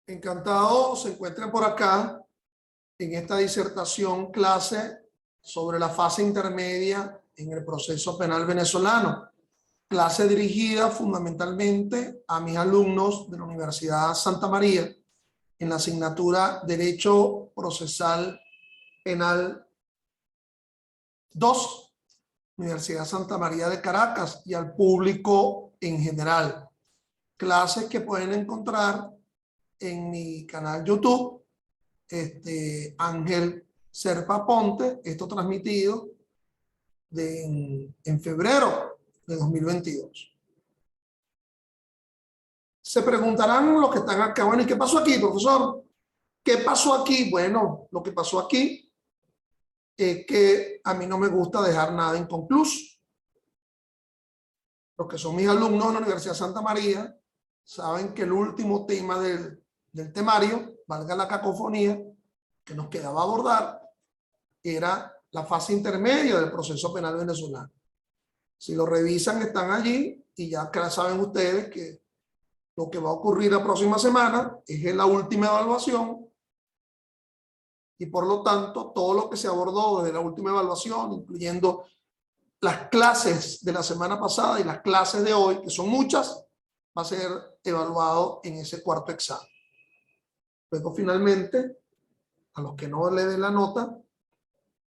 Encantado se encuentren por acá en esta disertación clase sobre la fase intermedia en el proceso penal venezolano. Clase dirigida fundamentalmente a mis alumnos de la Universidad Santa María en la asignatura Derecho Procesal Penal 2, Universidad Santa María de Caracas, y al público en general. Clases que pueden encontrar en mi canal YouTube, Ángel Serpa Ponte, esto transmitido en febrero de 2022. Se preguntarán los que están acá, bueno, ¿y qué pasó aquí, profesor? ¿Qué pasó aquí? Bueno, lo que pasó aquí es que a mí no me gusta dejar nada inconcluso. Los que son mis alumnos de la Universidad Santa María saben que el último tema del temario, valga la cacofonía, que nos quedaba abordar, era la fase intermedia del proceso penal venezolano. Si lo revisan, están allí y ya saben ustedes que lo que va a ocurrir la próxima semana es la última evaluación y por lo tanto todo lo que se abordó desde la última evaluación, incluyendo las clases de la semana pasada y las clases de hoy, que son muchas, va a ser evaluado en ese cuarto examen. Luego finalmente, a los que no le den la nota,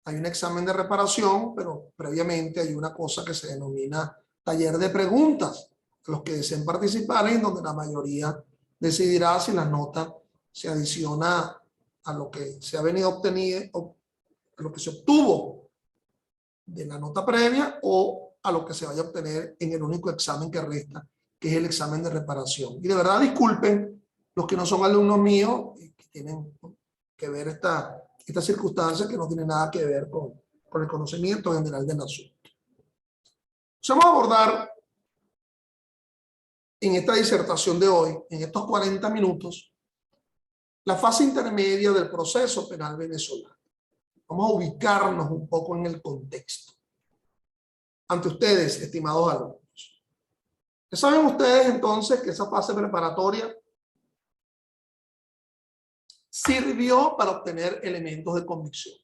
hay un examen de reparación, pero previamente hay una cosa que se denomina taller de preguntas, a los que deseen participar, en donde la mayoría decidirá si la nota se adiciona a lo que se ha venido obteniendo, a lo que se obtuvo de la nota previa o a lo que se vaya a obtener en el único examen que resta, que es el examen de reparación. Y de verdad disculpen los que no son alumnos míos y que tienen que ver esta circunstancia que no tiene nada que ver con el conocimiento general del asunto. Entonces vamos a abordar en esta disertación de hoy, en estos 40 minutos, la fase intermedia del proceso penal venezolano. Vamos a ubicarnos un poco en el contexto. Ante ustedes, estimados alumnos. ¿Saben ustedes entonces que esa fase preparatoria sirvió para obtener elementos de convicción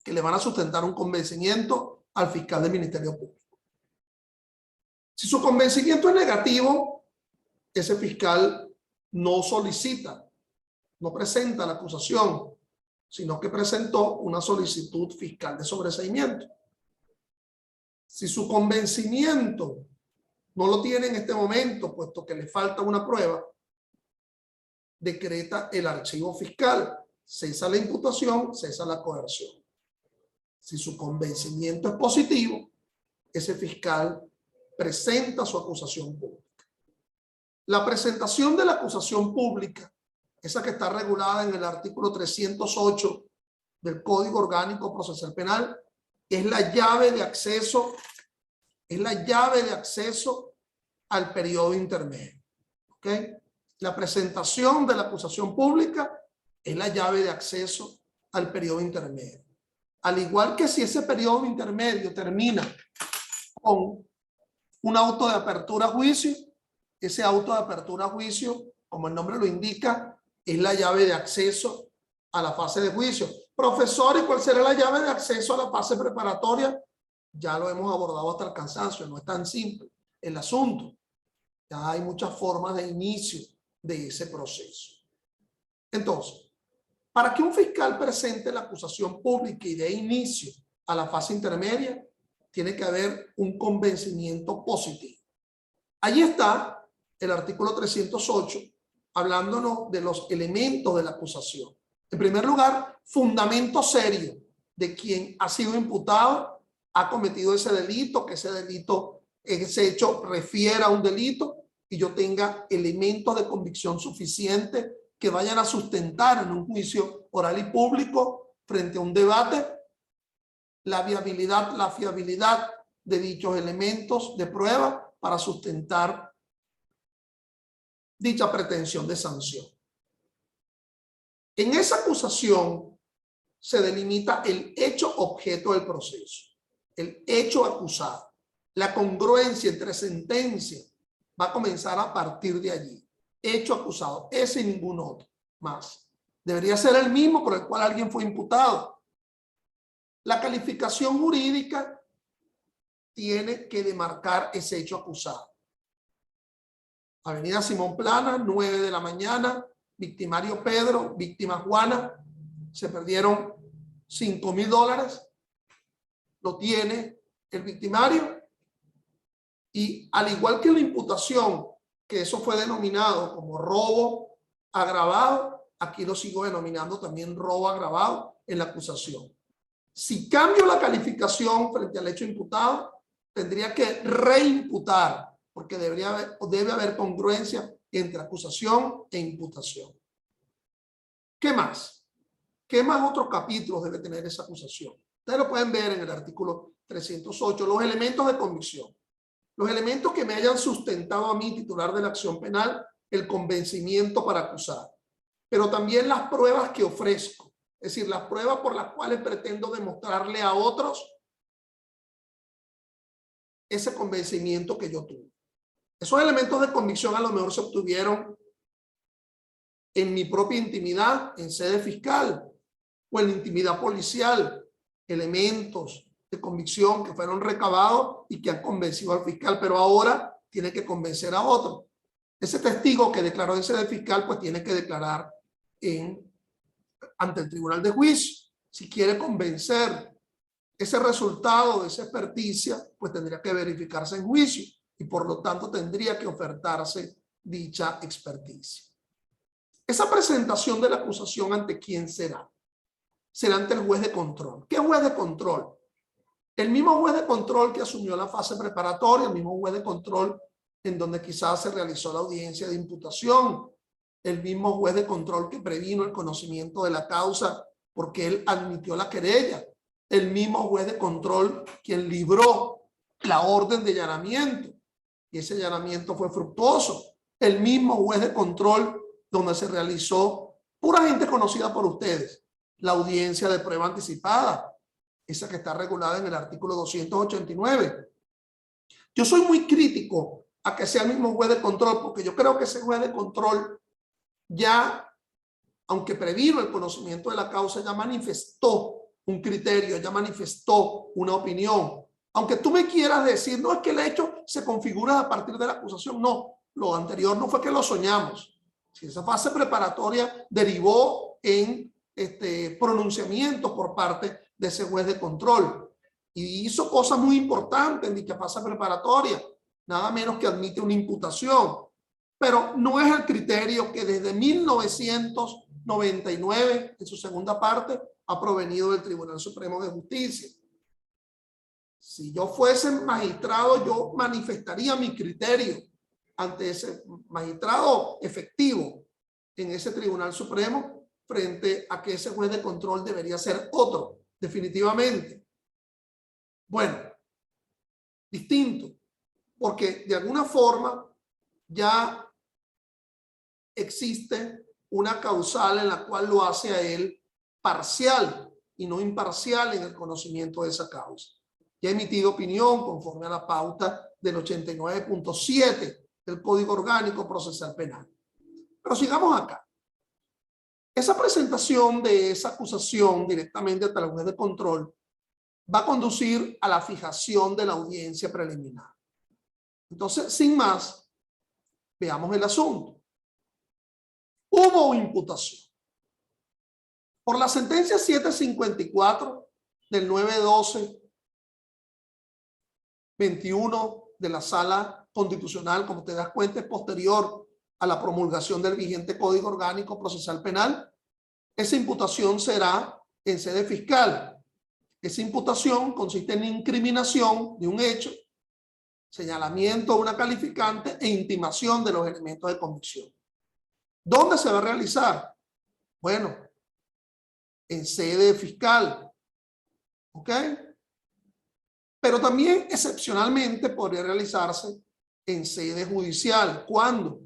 que le van a sustentar un convencimiento al fiscal del Ministerio Público? Si su convencimiento es negativo, ese fiscal no solicita, no presenta la acusación, sino que presentó una solicitud fiscal de sobreseimiento. Si su convencimiento no lo tiene en este momento, puesto que le falta una prueba, decreta el archivo fiscal, cesa la imputación, cesa la coerción. Si su convencimiento es positivo, ese fiscal presenta su acusación pública. La presentación de la acusación pública, esa que está regulada en el artículo 308 del Código Orgánico Procesal Penal, es la llave de acceso, al periodo intermedio. ¿Ok? La presentación de la acusación pública es la llave de acceso al periodo intermedio. Al igual que si ese periodo intermedio termina con un auto de apertura a juicio, ese auto de apertura a juicio, como el nombre lo indica, es la llave de acceso a la fase de juicio. Profesor, ¿y cuál será la llave de acceso a la fase preparatoria? Ya lo hemos abordado hasta el cansancio, no es tan simple el asunto. Ya hay muchas formas de inicio de ese proceso. Entonces, para que un fiscal presente la acusación pública y dé inicio a la fase intermedia, tiene que haber un convencimiento positivo. Allí está el artículo 308, hablándonos de los elementos de la acusación. En primer lugar, fundamento serio de quien ha sido imputado, ha cometido ese delito, que ese hecho refiera a un delito y yo tenga elementos de convicción suficientes que vayan a sustentar en un juicio oral y público frente a un debate la viabilidad, la fiabilidad de dichos elementos de prueba para sustentar dicha pretensión de sanción. En esa acusación se delimita el hecho objeto del proceso, el hecho acusado. La congruencia entre sentencias va a comenzar a partir de allí. hecho acusado, ese y ningún otro más. Debería ser el mismo por el cual alguien fue imputado. La calificación jurídica tiene que demarcar ese hecho acusado. Avenida Simón Plana, 9 de la mañana, victimario Pedro, víctima Juana, se perdieron $5,000, lo tiene el victimario, y al igual que la imputación, que eso fue denominado como robo agravado, aquí lo sigo denominando también robo agravado en la acusación. Si cambio la calificación frente al hecho imputado, tendría que reimputar, porque debe haber congruencia entre acusación e imputación. ¿Qué más? ¿Qué más otros capítulos debe tener esa acusación? Ustedes lo pueden ver en el artículo 308, los elementos de convicción. Los elementos que me hayan sustentado a mí, titular de la acción penal, el convencimiento para acusar. Pero también las pruebas que ofrezco. Es decir, las pruebas por las cuales pretendo demostrarle a otros ese convencimiento que yo tuve. Esos elementos de convicción a lo mejor se obtuvieron en mi propia intimidad, en sede fiscal, o en la intimidad policial, elementos de convicción que fueron recabados y que han convencido al fiscal, pero ahora tiene que convencer a otro. Ese testigo que declaró en sede fiscal, pues tiene que declarar ante el tribunal de juicio. Si quiere convencer ese resultado de esa experticia, pues tendría que verificarse en juicio y por lo tanto tendría que ofertarse dicha experticia. Esa presentación de la acusación, ¿ante quién será? Será ante el juez de control. ¿Qué juez de control? El mismo juez de control que asumió la fase preparatoria, el mismo juez de control en donde quizás se realizó la audiencia de imputación, el mismo juez de control que previno el conocimiento de la causa porque él admitió la querella, el mismo juez de control quien libró la orden de allanamiento y ese allanamiento fue fructuoso, el mismo juez de control donde se realizó, pura gente conocida por ustedes, la audiencia de prueba anticipada, esa que está regulada en el artículo 289. Yo soy muy crítico a que sea el mismo juez de control, porque yo creo que ese juez de control ya, aunque previno el conocimiento de la causa, ya manifestó un criterio, ya manifestó una opinión. Aunque tú me quieras decir, no, es que el hecho se configura a partir de la acusación, no, lo anterior no fue que lo soñamos. Si esa fase preparatoria derivó en pronunciamiento por parte de ese juez de control y hizo cosas muy importantes en dicha fase preparatoria, nada menos que admite una imputación, pero no es el criterio que desde 1999 en su segunda parte ha provenido del Tribunal Supremo de Justicia. Si yo fuese magistrado, yo manifestaría mi criterio ante ese magistrado efectivo en ese Tribunal Supremo frente a que ese juez de control debería ser otro, definitivamente. Bueno, distinto, porque de alguna forma ya existe una causal en la cual lo hace a él parcial y no imparcial en el conocimiento de esa causa. Ya ha emitido opinión conforme a la pauta del 89.7 del Código Orgánico Procesal Penal. Pero sigamos acá. Esa presentación de esa acusación directamente ante el juez de control va a conducir a la fijación de la audiencia preliminar. Entonces, sin más, veamos el asunto. Hubo imputación. Por la sentencia 754 del 9/12/21 de la Sala Constitucional, como te das cuenta, es posterior a la promulgación del vigente Código Orgánico Procesal Penal. Esa imputación será en sede fiscal. Esa imputación consiste en incriminación de un hecho, señalamiento de una calificante e intimación de los elementos de convicción. ¿Dónde se va a realizar? Bueno, en sede fiscal. ¿Ok? Pero también excepcionalmente podría realizarse en sede judicial. ¿Cuándo?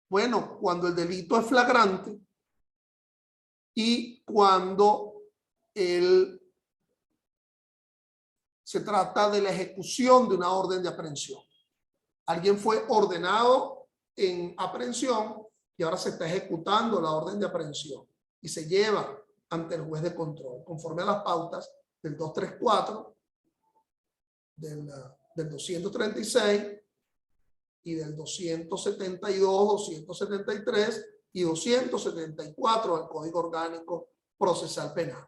Bueno, cuando el delito es flagrante y cuando se trata de la ejecución de una orden de aprehensión. Alguien fue ordenado en aprehensión y ahora se está ejecutando la orden de aprehensión y se lleva ante el juez de control, conforme a las pautas del 234, del 236 y del 272, 273 y 274 al Código Orgánico Procesal Penal.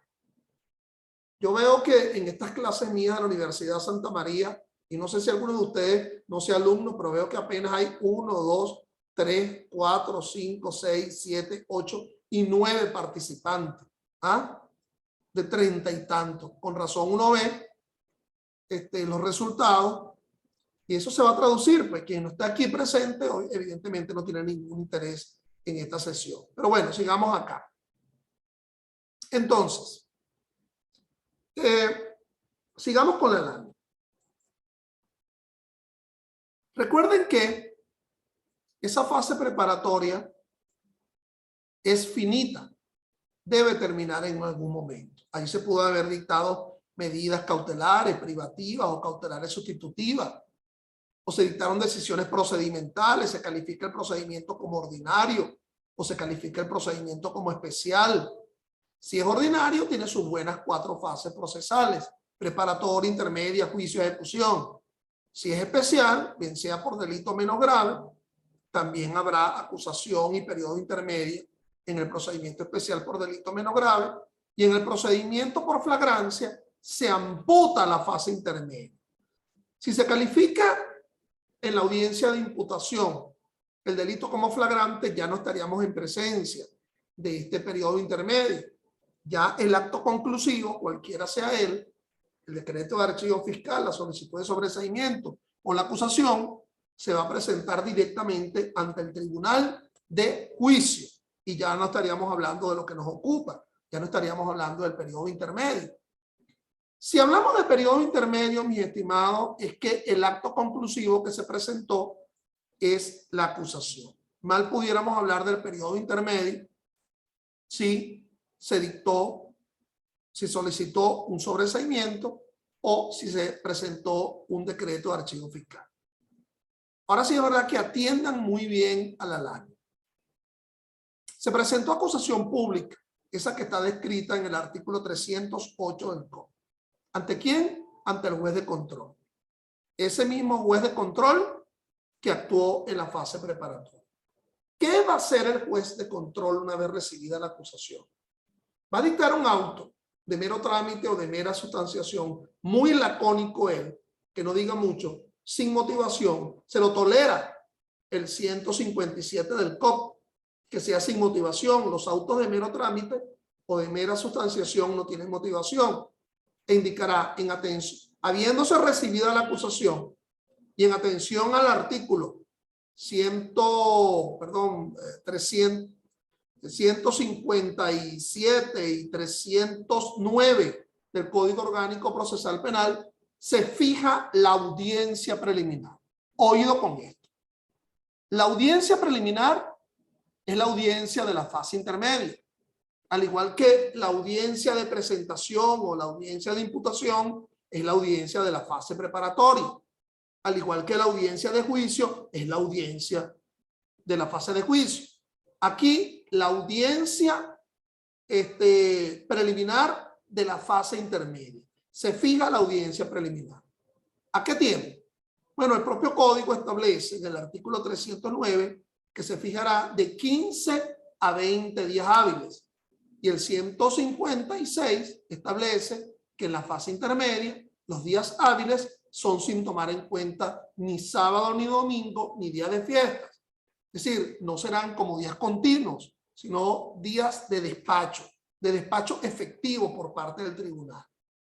Yo veo que en estas clases mías de la Universidad Santa María, y no sé si alguno de ustedes no sea alumno, pero veo que apenas hay 1, 2, 3, 4, 5, 6, 7, 8 y 9 participantes. ¿Ah? De 30 y tantos. Con razón uno ve los resultados y eso se va a traducir, pues quien no está aquí presente hoy evidentemente no tiene ningún interés en esta sesión. Pero bueno, sigamos acá. Entonces, sigamos con la análisis. Recuerden que esa fase preparatoria es finita, debe terminar en algún momento. Ahí se pudo haber dictado medidas cautelares, privativas o cautelares sustitutivas, o se dictaron decisiones procedimentales, se califica el procedimiento como ordinario o se califica el procedimiento como especial. Si es ordinario, tiene sus buenas 4 fases procesales: preparatoria, intermedia, juicio, ejecución. Si es especial, bien sea por delito menos grave, también habrá acusación y periodo intermedio en el procedimiento especial por delito menos grave, y en el procedimiento por flagrancia se amputa la fase intermedia. Si se califica en la audiencia de imputación el delito como flagrante, ya no estaríamos en presencia de este periodo intermedio. Ya el acto conclusivo, cualquiera sea él, el decreto de archivo fiscal, la solicitud de sobreseimiento o la acusación, se va a presentar directamente ante el tribunal de juicio y ya no estaríamos hablando de lo que nos ocupa, ya no estaríamos hablando del periodo intermedio. Si hablamos de periodo intermedio, mis estimados, es que el acto conclusivo que se presentó es la acusación. Mal pudiéramos hablar del periodo intermedio si se dictó, si solicitó un sobreseimiento o si se presentó un decreto de archivo fiscal. Ahora sí es verdad que atiendan muy bien a la ley. Se presentó acusación pública, esa que está descrita en el artículo 308 del COP. ¿Ante quién? Ante el juez de control. Ese mismo juez de control que actuó en la fase preparatoria. ¿Qué va a hacer el juez de control una vez recibida la acusación? Va a dictar un auto de mero trámite o de mera sustanciación, muy lacónico él, que no diga mucho, sin motivación. Se lo tolera el 157 del COP, que sea sin motivación. Los autos de mero trámite o de mera sustanciación no tienen motivación. E indicará en atención, habiéndose recibida la acusación y en atención al artículo 157 y 309 del Código Orgánico Procesal Penal, se fija la audiencia preliminar. Oído con esto. La audiencia preliminar es la audiencia de la fase intermedia. Al igual que la audiencia de presentación o la audiencia de imputación es la audiencia de la fase preparatoria. Al igual que la audiencia de juicio es la audiencia de la fase de juicio. Aquí la audiencia preliminar de la fase intermedia. Se fija la audiencia preliminar. ¿A qué tiempo? Bueno, el propio código establece en el artículo 309 que se fijará de 15 a 20 días hábiles. Y el 156 establece que en la fase intermedia los días hábiles son sin tomar en cuenta ni sábado, ni domingo, ni día de fiestas. Es decir, no serán como días continuos, sino días de despacho efectivo por parte del tribunal.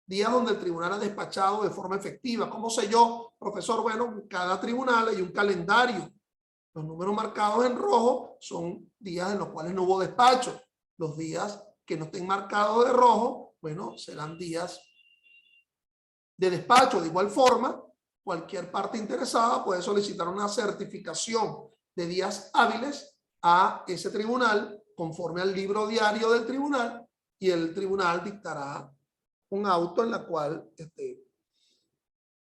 Días donde el tribunal ha despachado de forma efectiva. ¿Cómo sé yo, profesor? Bueno, en cada tribunal hay un calendario. Los números marcados en rojo son días en los cuales no hubo despacho. Los días que no estén marcados de rojo, bueno, serán días de despacho. De igual forma, cualquier parte interesada puede solicitar una certificación de días hábiles a ese tribunal conforme al libro diario del tribunal y el tribunal dictará un auto en la cual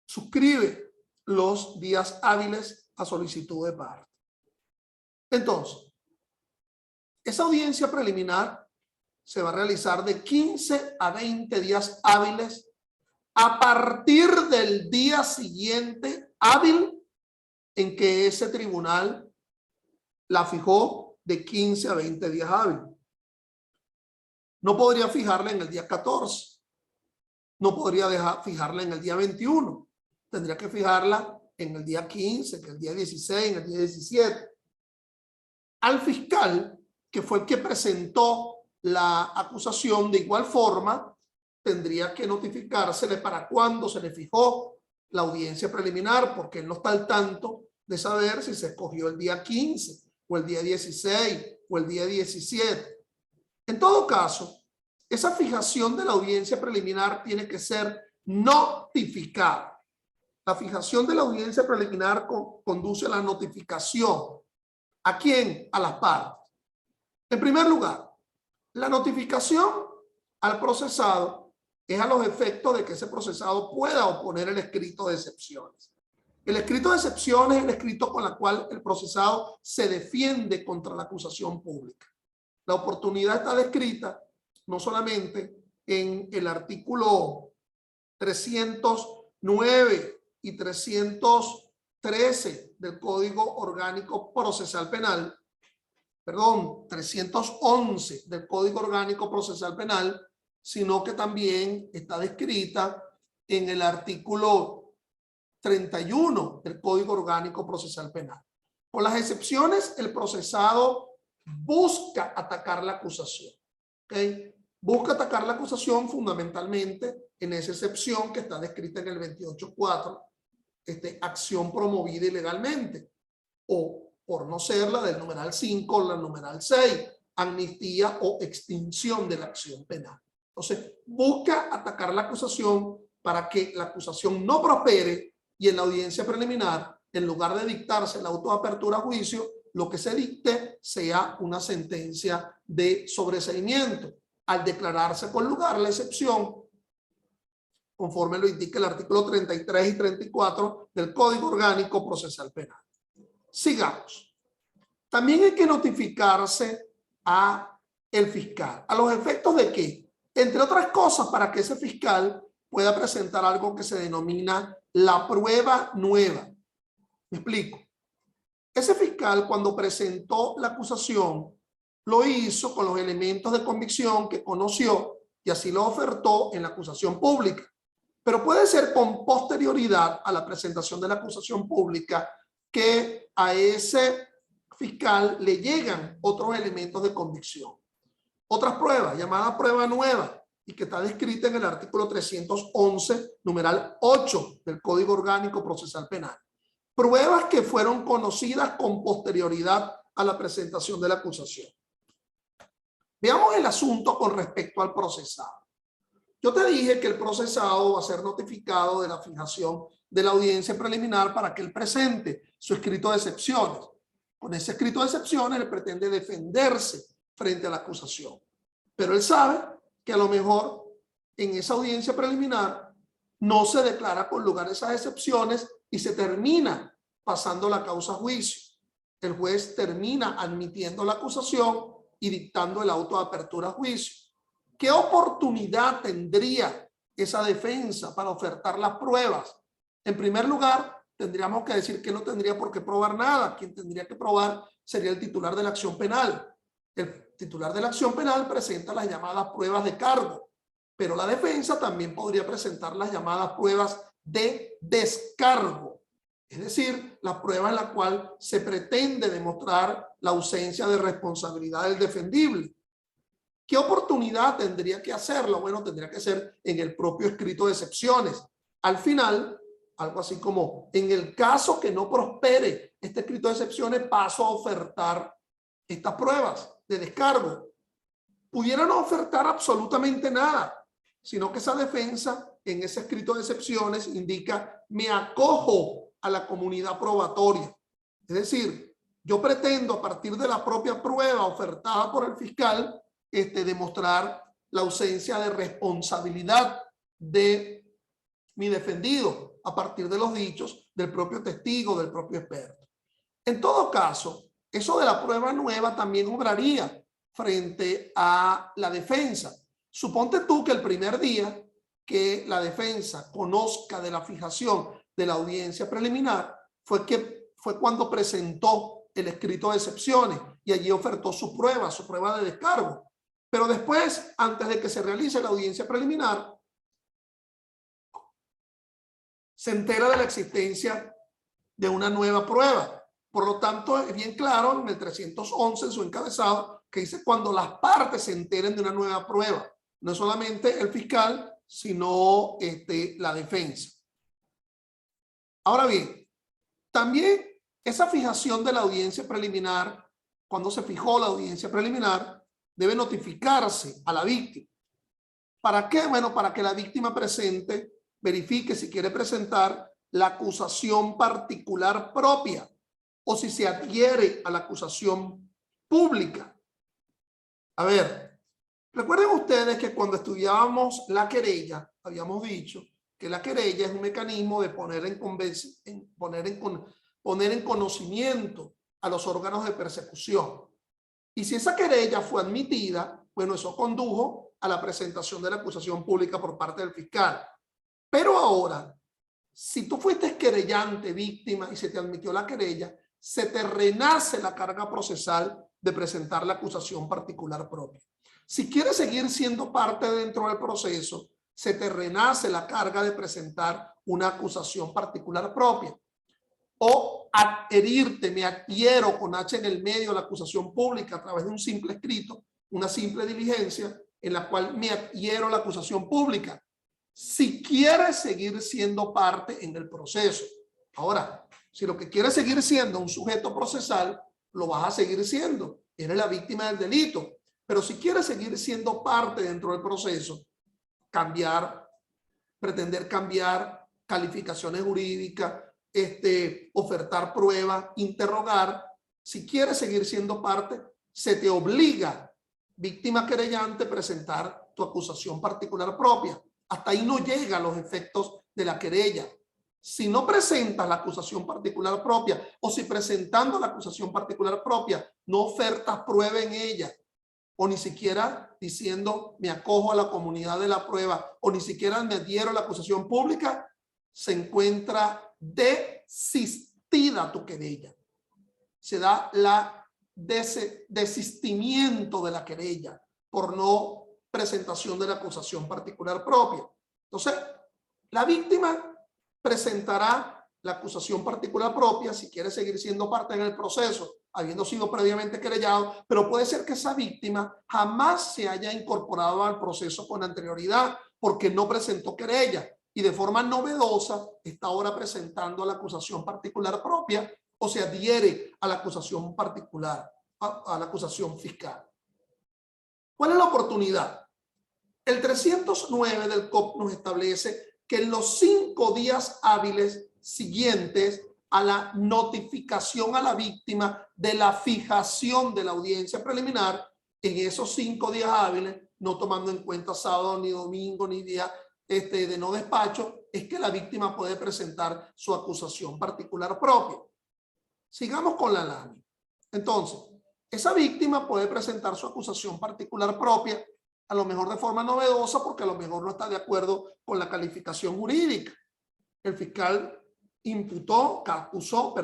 suscribe los días hábiles a solicitud de parte. Entonces, Esa audiencia preliminar se va a realizar de 15 a 20 días hábiles a partir del día siguiente hábil en que ese tribunal la fijó, de 15 a 20 días hábiles. No podría fijarla en el día 14. No podría fijarla en el día 21. Tendría que fijarla en el día 15, en el día 16, en el día 17. Al fiscal, que fue el que presentó la acusación, de igual forma, tendría que notificársele para cuándo se le fijó la audiencia preliminar, porque él no está al tanto de saber si se escogió el día 15 o el día 16 o el día 17. En todo caso, esa fijación de la audiencia preliminar tiene que ser notificada. La fijación de la audiencia preliminar conduce a la notificación. ¿A quién? A las partes. En primer lugar, la notificación al procesado es a los efectos de que ese procesado pueda oponer el escrito de excepciones. El escrito de excepciones es el escrito con el cual el procesado se defiende contra la acusación pública. La oportunidad está descrita no solamente en el artículo 309 y 313 del Código Orgánico Procesal Penal, 311 del Código Orgánico Procesal Penal, sino que también está descrita en el artículo 31 del Código Orgánico Procesal Penal. Con las excepciones, el procesado busca atacar la acusación. ¿Okay? Busca atacar la acusación fundamentalmente en esa excepción que está descrita en el 28.4, acción promovida ilegalmente, o por no ser la del numeral 5 o la numeral 6, amnistía o extinción de la acción penal. Entonces, busca atacar la acusación para que la acusación no prospere y en la audiencia preliminar, en lugar de dictarse la autoapertura a juicio, lo que se dicte sea una sentencia de sobreseimiento, al declararse con lugar la excepción, conforme lo indica el artículo 33 y 34 del Código Orgánico Procesal Penal. Sigamos. También hay que notificarse a el fiscal. ¿A los efectos de qué? Entre otras cosas, para que ese fiscal pueda presentar algo que se denomina la prueba nueva. Me explico. Ese fiscal, cuando presentó la acusación, lo hizo con los elementos de convicción que conoció y así lo ofertó en la acusación pública. Pero puede ser con posterioridad a la presentación de la acusación pública que a ese fiscal le llegan otros elementos de convicción. Otras pruebas, llamada prueba nueva, y que está descrita en el artículo 311, numeral 8 del Código Orgánico Procesal Penal. Pruebas que fueron conocidas con posterioridad a la presentación de la acusación. Veamos el asunto con respecto al procesado. Yo te dije que el procesado va a ser notificado de la fijación de la audiencia preliminar para que él presente su escrito de excepciones. Con ese escrito de excepciones él pretende defenderse frente a la acusación. Pero él sabe que a lo mejor en esa audiencia preliminar no se declara con lugar esas excepciones y se termina pasando la causa a juicio. El juez termina admitiendo la acusación y dictando el auto de apertura a juicio. ¿Qué oportunidad tendría esa defensa para ofertar las pruebas? En primer lugar, tendríamos que decir que no tendría por qué probar nada. Quien tendría que probar sería el titular de la acción penal. El titular de la acción penal presenta las llamadas pruebas de cargo, pero la defensa también podría presentar las llamadas pruebas de descargo, es decir, la prueba en la cual se pretende demostrar la ausencia de responsabilidad del defendible. ¿Qué oportunidad tendría que hacerlo? Bueno, tendría que ser en el propio escrito de excepciones. Al final, algo así como, en el caso que no prospere este escrito de excepciones, paso a ofertar estas pruebas de descargo. Pudieran no ofertar absolutamente nada, sino que esa defensa en ese escrito de excepciones indica, me acojo a la comunidad probatoria. Es decir, yo pretendo a partir de la propia prueba ofertada por el fiscal, demostrar la ausencia de responsabilidad de mi defendido a partir de los dichos del propio testigo, del propio experto. En todo caso, eso de la prueba nueva también obraría frente a la defensa. Suponte tú que el primer día que la defensa conozca de la fijación de la audiencia preliminar fue cuando presentó el escrito de excepciones y allí ofertó su prueba de descargo. Pero después, antes de que se realice la audiencia preliminar, se entera de la existencia de una nueva prueba. Por lo tanto, es bien claro en el 311, en su encabezado, que dice cuando las partes se enteren de una nueva prueba. No solamente el fiscal, sino la defensa. Ahora bien, también esa fijación de la audiencia preliminar, cuando se fijó la audiencia preliminar, debe notificarse a la víctima. ¿Para qué? Bueno, para que la víctima verifique si quiere presentar la acusación particular propia o si se adhiere a la acusación pública. A ver, recuerden ustedes que cuando estudiábamos la querella, habíamos dicho que la querella es un mecanismo de poner en conocimiento a los órganos de persecución. Y si esa querella fue admitida, bueno, eso condujo a la presentación de la acusación pública por parte del fiscal. Pero ahora, si tú fuiste querellante, víctima, y se te admitió la querella, se te renace la carga procesal de presentar la acusación particular propia. Si quieres seguir siendo parte dentro del proceso, se te renace la carga de presentar una acusación particular propia. O adherirte, me adhiero con H en el medio a la acusación pública a través de un simple escrito, una simple diligencia en la cual me adhiero a la acusación pública. Si quieres seguir siendo parte en el proceso. Ahora, si lo que quieres seguir siendo un sujeto procesal, lo vas a seguir siendo. Eres la víctima del delito. Pero si quieres seguir siendo parte dentro del proceso, pretender cambiar calificaciones jurídicas, ofertar pruebas, interrogar, si quieres seguir siendo parte, se te obliga, víctima querellante, presentar tu acusación particular propia. Hasta ahí no llegan los efectos de la querella. Si no presentas la acusación particular propia o si presentando la acusación particular propia no ofertas prueba en ella o ni siquiera diciendo me acojo a la comunidad de la prueba o ni siquiera me adhiero a la acusación pública, se encuentra desistida tu querella. Se da la desistimiento de la querella por no presentación de la acusación particular propia. Entonces, la víctima presentará la acusación particular propia si quiere seguir siendo parte en el proceso, habiendo sido previamente querellado, pero puede ser que esa víctima jamás se haya incorporado al proceso con anterioridad porque no presentó querella y de forma novedosa está ahora presentando la acusación particular propia o se adhiere a la acusación particular, a la acusación fiscal. ¿Cuál es la oportunidad? El 309 del COP nos establece que en los 5 días hábiles siguientes a la notificación a la víctima de la fijación de la audiencia preliminar, en esos 5 días hábiles, no tomando en cuenta sábado, ni domingo, ni día de no despacho, es que la víctima puede presentar su acusación particular propia. Sigamos con la lámina. Entonces, esa víctima puede presentar su acusación particular propia, a lo mejor de forma novedosa, porque a lo mejor no está de acuerdo con la calificación jurídica. El fiscal acusó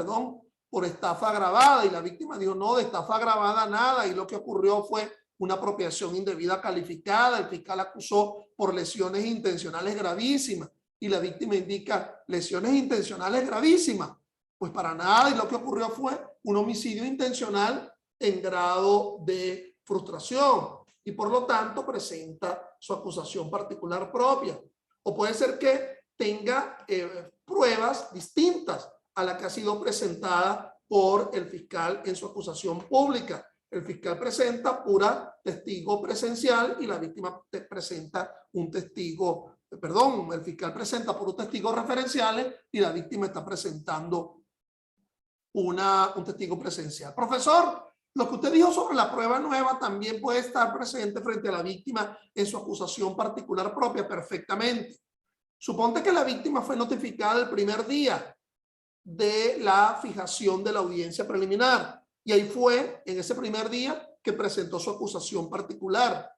por estafa agravada y la víctima dijo no, de estafa agravada nada, y lo que ocurrió fue una apropiación indebida calificada. El fiscal acusó por lesiones intencionales gravísimas y la víctima indica lesiones intencionales gravísimas. Pues para nada, y lo que ocurrió fue un homicidio intencional en grado de frustración y por lo tanto presenta su acusación particular propia. O puede ser que tenga pruebas distintas a la que ha sido presentada por el fiscal en su acusación pública. El fiscal presenta pura testigo presencial y la víctima presenta un testigo, el fiscal presenta puros testigos referenciales y la víctima está presentando un testigo presencial. Profesor, lo que usted dijo sobre la prueba nueva también puede estar presente frente a la víctima en su acusación particular propia perfectamente. Suponte que la víctima fue notificada el primer día de la fijación de la audiencia preliminar y ahí fue, en ese primer día, que presentó su acusación particular.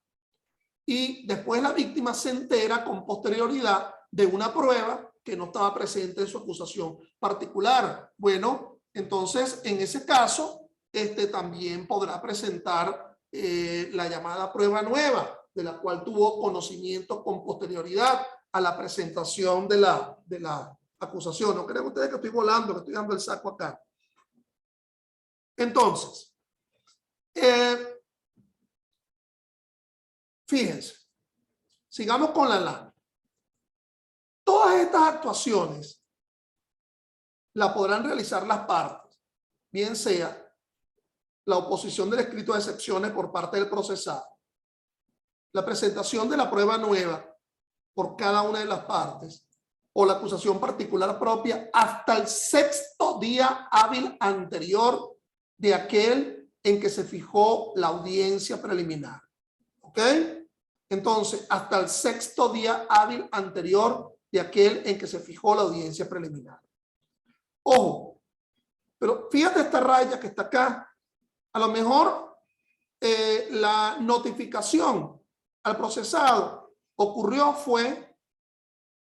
Y después la víctima se entera con posterioridad de una prueba que no estaba presente en su acusación particular. Bueno, entonces en ese caso, también podrá presentar la llamada prueba nueva, de la cual tuvo conocimiento con posterioridad a la presentación de la acusación. No crean ustedes que estoy volando, que estoy dando el saco acá. Entonces, fíjense, sigamos con la lámina. Todas estas actuaciones la podrán realizar las partes, bien sea la oposición del escrito de excepciones por parte del procesado, la presentación de la prueba nueva por cada una de las partes, o la acusación particular propia hasta el 6º día hábil anterior de aquel en que se fijó la audiencia preliminar. ¿Ok? Entonces, hasta el 6º día hábil anterior de aquel en que se fijó la audiencia preliminar. Ojo, pero fíjate esta raya que está acá. A lo mejor la notificación al procesado fue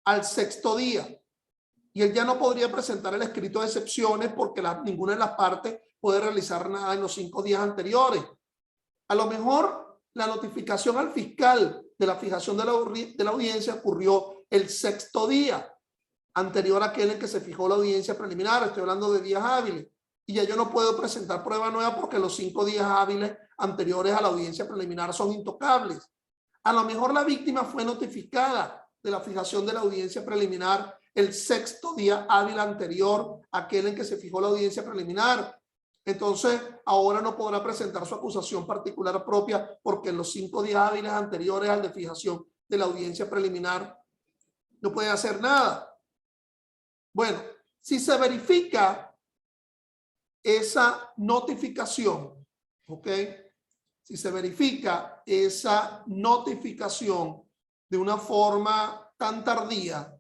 al 6º día y él ya no podría presentar el escrito de excepciones porque ninguna de las partes puede realizar nada en los 5 días anteriores. A lo mejor la notificación al fiscal de la fijación de la audiencia ocurrió el 6º día anterior a aquel en que se fijó la audiencia preliminar. Estoy hablando de días hábiles. Y ya yo no puedo presentar prueba nueva porque los 5 días hábiles anteriores a la audiencia preliminar son intocables. A lo mejor la víctima fue notificada de la fijación de la audiencia preliminar el 6º día hábil anterior a aquel en que se fijó la audiencia preliminar. Entonces, ahora no podrá presentar su acusación particular propia porque en los 5 días hábiles anteriores al de fijación de la audiencia preliminar no puede hacer nada. Bueno, si se verifica esa notificación, ¿ok? Si se verifica esa notificación de una forma tan tardía,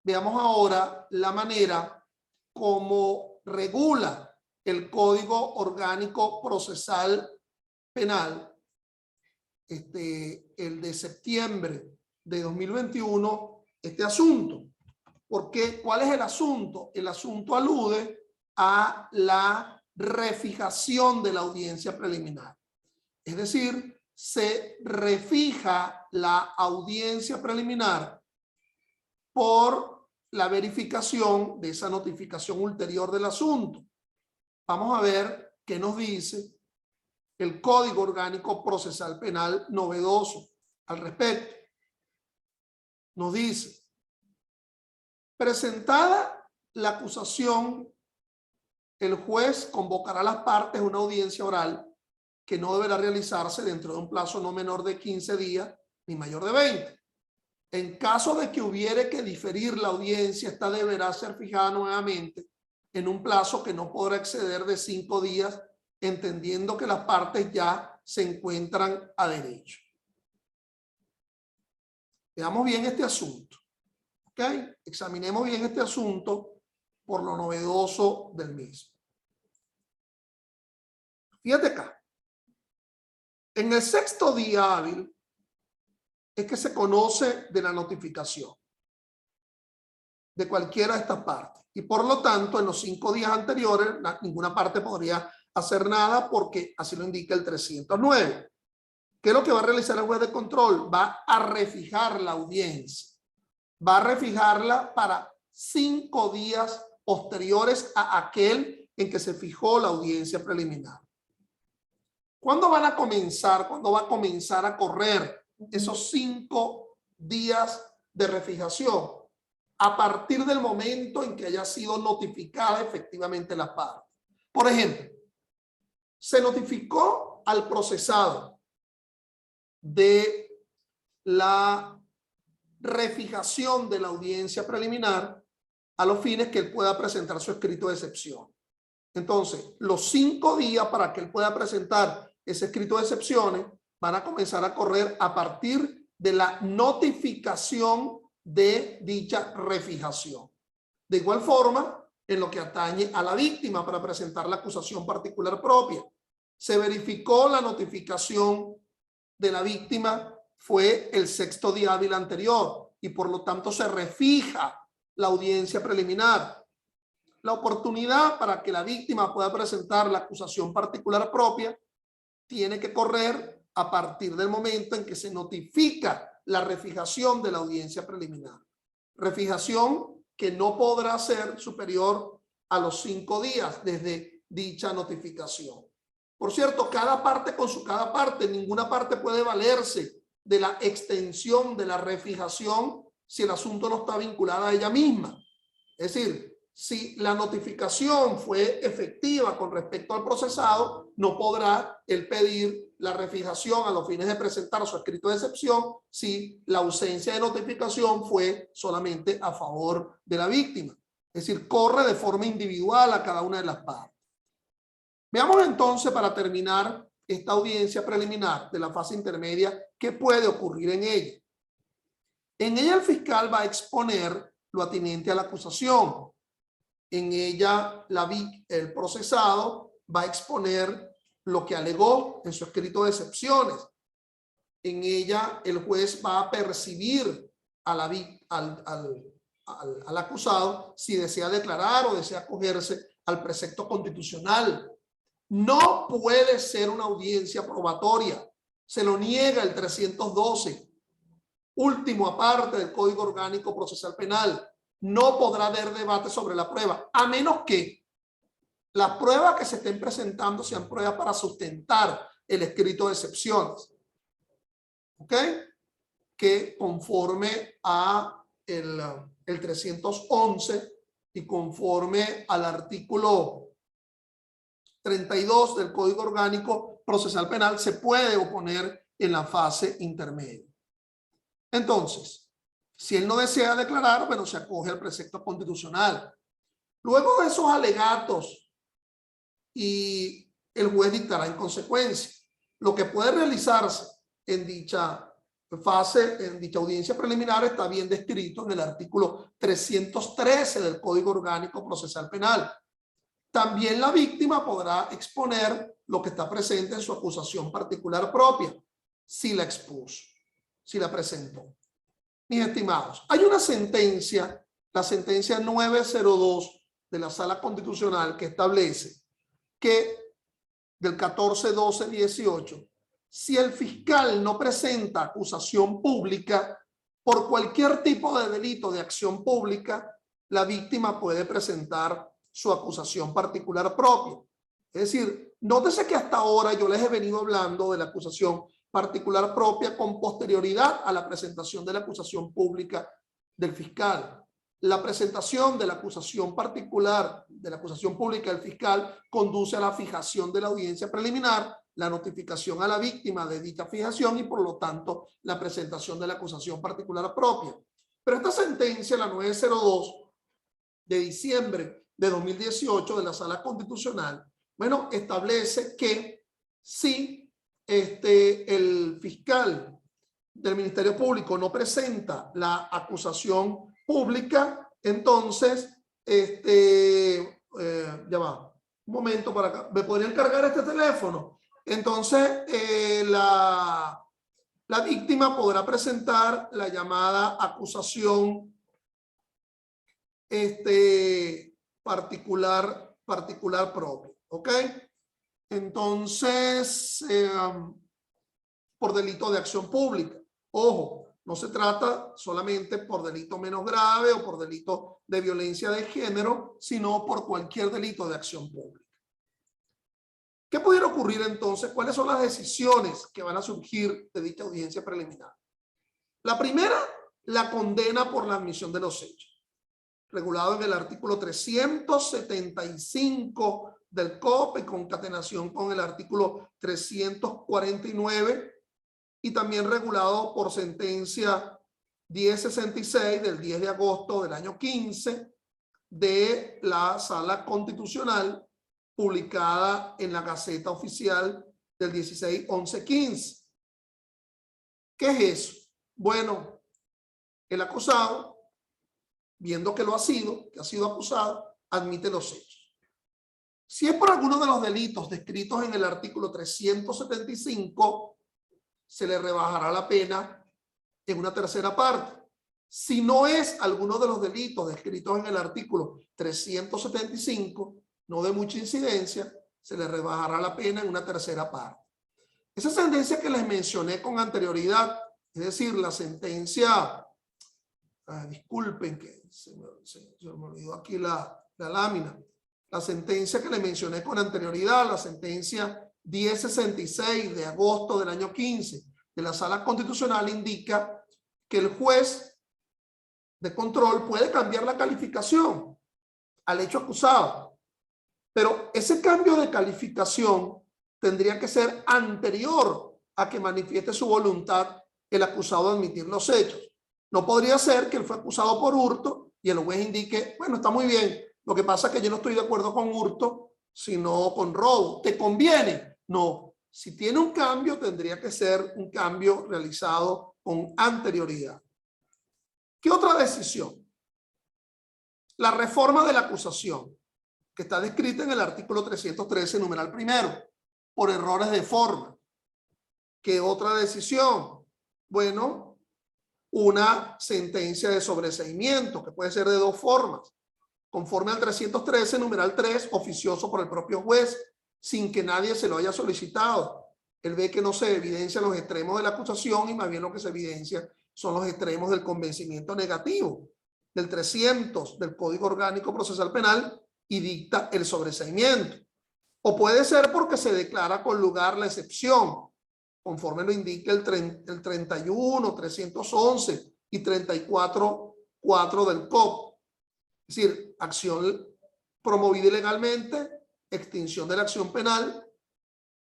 veamos ahora la manera como regula el Código Orgánico Procesal Penal, el de septiembre de 2021, este asunto. Porque, ¿cuál es el asunto? El asunto alude a la refijación de la audiencia preliminar. Es decir, se refija la audiencia preliminar por la verificación de esa notificación ulterior del asunto. Vamos a ver qué nos dice el Código Orgánico Procesal Penal novedoso al respecto. Nos dice: presentada la acusación, el juez convocará a las partes a una audiencia oral que no deberá realizarse dentro de un plazo no menor de 15 días ni mayor de 20. En caso de que hubiere que diferir la audiencia, esta deberá ser fijada nuevamente en un plazo que no podrá exceder de 5 días, entendiendo que las partes ya se encuentran a derecho. Veamos bien este asunto. ¿Ok? Examinemos bien este asunto por lo novedoso del mismo. Fíjate acá. En el 6º día hábil es que se conoce de la notificación de cualquiera de estas partes. Y por lo tanto, en los 5 días anteriores, ninguna parte podría hacer nada porque así lo indica el 309. ¿Qué es lo que va a realizar el juez de control? Va a refijar la audiencia. Va a refijarla para 5 días posteriores a aquel en que se fijó la audiencia preliminar. ¿Cuándo van a comenzar? ¿Cuándo va a comenzar a correr esos 5 días de refijación? A partir del momento en que haya sido notificada efectivamente la parte. Por ejemplo, se notificó al procesado de la refijación de la audiencia preliminar a los fines que él pueda presentar su escrito de excepción. Entonces, los 5 días para que él pueda presentar ese escrito de excepciones van a comenzar a correr a partir de la notificación de dicha refijación. De igual forma, en lo que atañe a la víctima para presentar la acusación particular propia. Se verificó la notificación de la víctima fue el 6º día hábil anterior y por lo tanto se refija la audiencia preliminar. La oportunidad para que la víctima pueda presentar la acusación particular propia tiene que correr a partir del momento en que se notifica la refijación de la audiencia preliminar. Refijación que no podrá ser superior a los 5 días desde dicha notificación. Por cierto, cada parte con su cada parte, ninguna parte puede valerse de la extensión de la refijación si el asunto no está vinculado a ella misma. Es decir, si la notificación fue efectiva con respecto al procesado, no podrá él pedir la refijación a los fines de presentar su escrito de excepción si la ausencia de notificación fue solamente a favor de la víctima. Es decir, corre de forma individual a cada una de las partes. Veamos entonces, para terminar esta audiencia preliminar de la fase intermedia, qué puede ocurrir en ella. En ella el fiscal va a exponer lo atinente a la acusación. En ella el procesado va a exponer lo que alegó en su escrito de excepciones. En ella el juez va a percibir al acusado si desea declarar o desea acogerse al precepto constitucional. No puede ser una audiencia probatoria. Se lo niega el 312, último aparte del Código Orgánico Procesal Penal. No podrá haber debate sobre la prueba, a menos que las pruebas que se estén presentando sean pruebas para sustentar el escrito de excepciones. ¿Ok? Que conforme a el 311 y conforme al artículo 32 del Código Orgánico Procesal Penal se puede oponer en la fase intermedia. Entonces, si él no desea declarar, bueno, se acoge al precepto constitucional. Luego de esos alegatos, y el juez dictará en consecuencia. Lo que puede realizarse en dicha fase, en dicha audiencia preliminar, está bien descrito en el artículo 313 del Código Orgánico Procesal Penal. También la víctima podrá exponer lo que está presente en su acusación particular propia, si la expuso, si la presentó. Mis estimados, hay una sentencia, la sentencia 902 de la Sala Constitucional, que establece que del 14-12-18, si el fiscal no presenta acusación pública por cualquier tipo de delito de acción pública, la víctima puede presentar su acusación particular propia. Es decir, nótese que hasta ahora yo les he venido hablando de la acusación particular propia con posterioridad a la presentación de la acusación pública del fiscal. La presentación de la acusación particular, de la acusación pública del fiscal, conduce a la fijación de la audiencia preliminar, la notificación a la víctima de dicha fijación y por lo tanto la presentación de la acusación particular propia. Pero esta sentencia, la 902 de diciembre de 2018 de la Sala Constitucional, bueno, establece que si el fiscal del Ministerio Público no presenta la acusación pública, entonces, ya va, un momento para acá, ¿me podrían cargar este teléfono? Entonces, la víctima podrá presentar la llamada acusación particular propia, ¿ok? Entonces, por delito de acción pública. Ojo, no se trata solamente por delito menos grave o por delito de violencia de género, sino por cualquier delito de acción pública. ¿Qué pudiera ocurrir entonces? ¿Cuáles son las decisiones que van a surgir de dicha audiencia preliminar? La primera, la condena por la admisión de los hechos, regulado en el artículo 375 del COP en concatenación con el artículo 349 y también regulado por sentencia 1066 del 10 de agosto del año 15 de la Sala Constitucional, publicada en la Gaceta Oficial del 16-11-15. ¿Qué es eso? Bueno, el acusado, viendo que lo ha sido, que ha sido acusado, admite los hechos. Si es por alguno de los delitos descritos en el artículo 375, se le rebajará la pena en una tercera parte. Si no es alguno de los delitos descritos en el artículo 375, no de mucha incidencia, se le rebajará la pena en una tercera parte. Esa sentencia que les mencioné con anterioridad, es decir, la sentencia, disculpen que se me olvidó aquí la lámina, la sentencia que les mencioné con anterioridad, la sentencia 1066 de agosto del año 15 de la Sala Constitucional, indica que el juez de control puede cambiar la calificación al hecho acusado, pero ese cambio de calificación tendría que ser anterior a que manifieste su voluntad el acusado de admitir los hechos. No podría ser que él fue acusado por hurto y el juez indique, bueno, está muy bien, lo que pasa es que yo no estoy de acuerdo con hurto, sino con robo. ¿Te conviene? No. Si tiene un cambio, tendría que ser un cambio realizado con anterioridad. ¿Qué otra decisión? La reforma de la acusación, que está descrita en el artículo 313, numeral primero, por errores de forma. ¿Qué otra decisión? Bueno, una sentencia de sobreseimiento, que puede ser de dos formas. Conforme al 313, numeral 3, oficioso por el propio juez, sin que nadie se lo haya solicitado. Él ve que no se evidencian los extremos de la acusación y más bien lo que se evidencia son los extremos del convencimiento negativo del 300 del Código Orgánico Procesal Penal y dicta el sobreseimiento. O puede ser porque se declara con lugar la excepción, conforme lo indica el 31, 311 y 34.4 del COP. Es decir, acción promovida ilegalmente, extinción de la acción penal,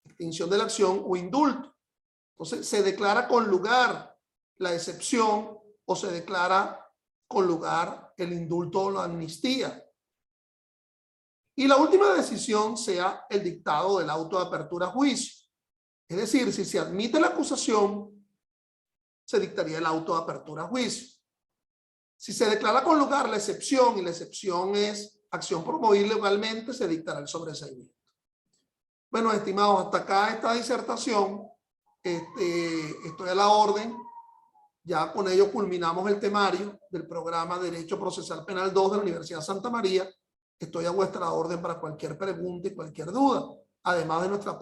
extinción de la acción o indulto. Entonces, se declara con lugar la excepción o se declara con lugar el indulto o la amnistía. Y la última decisión sea el dictado del auto de apertura a juicio. Es decir, si se admite la acusación, se dictaría el auto de apertura a juicio. Si se declara con lugar la excepción y la excepción es acción promovida ilegalmente, se dictará el sobreseimiento. Bueno, estimados, hasta acá esta disertación. Estoy a la orden. Ya con ello culminamos el temario del programa Derecho Procesal Penal 2 de la Universidad Santa María. Estoy a vuestra orden para cualquier pregunta y cualquier duda, además de nuestra